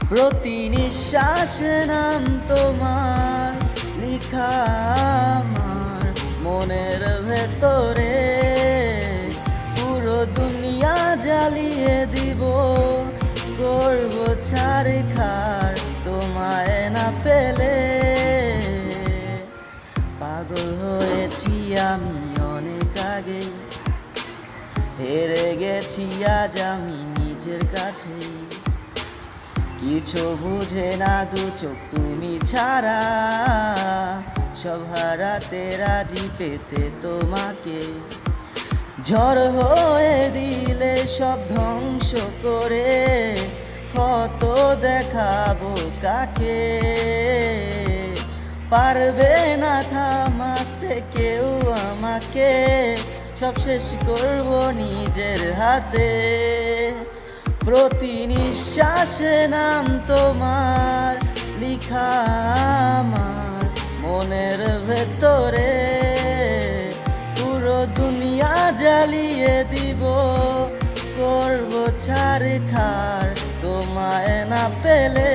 প্রতি নিঃশ্বাসে নাম তোমার লিখা আমার মনের ভেতরে। পুরো দুনিয়া জ্বালিয়ে দিব, করব ছাড়খার তোমায় না পেলে। পাগল হয়েছি আমি অনেক আগে, হেরে গেছি আজ আমি নিজের কাছে। কিছু বুঝে না দু চোখ তুমি ছাড়া, সব হারাতে রাজি পেতে তোমাকে। ঝড় হয়ে দিলে সব ধ্বংস করে, কত দেখাবো কাকে। পারবে না থামাতে কেউ আমাকে, সব শেষ করব নিজের হাতে। প্রতি নিঃশ্বাসে নাম তোমার লিখা আমার মনের ভেতরে। পুরো দুনিয়া জ্বালিয়ে দিব, করব ছাড়খার তোমায় না পেলে।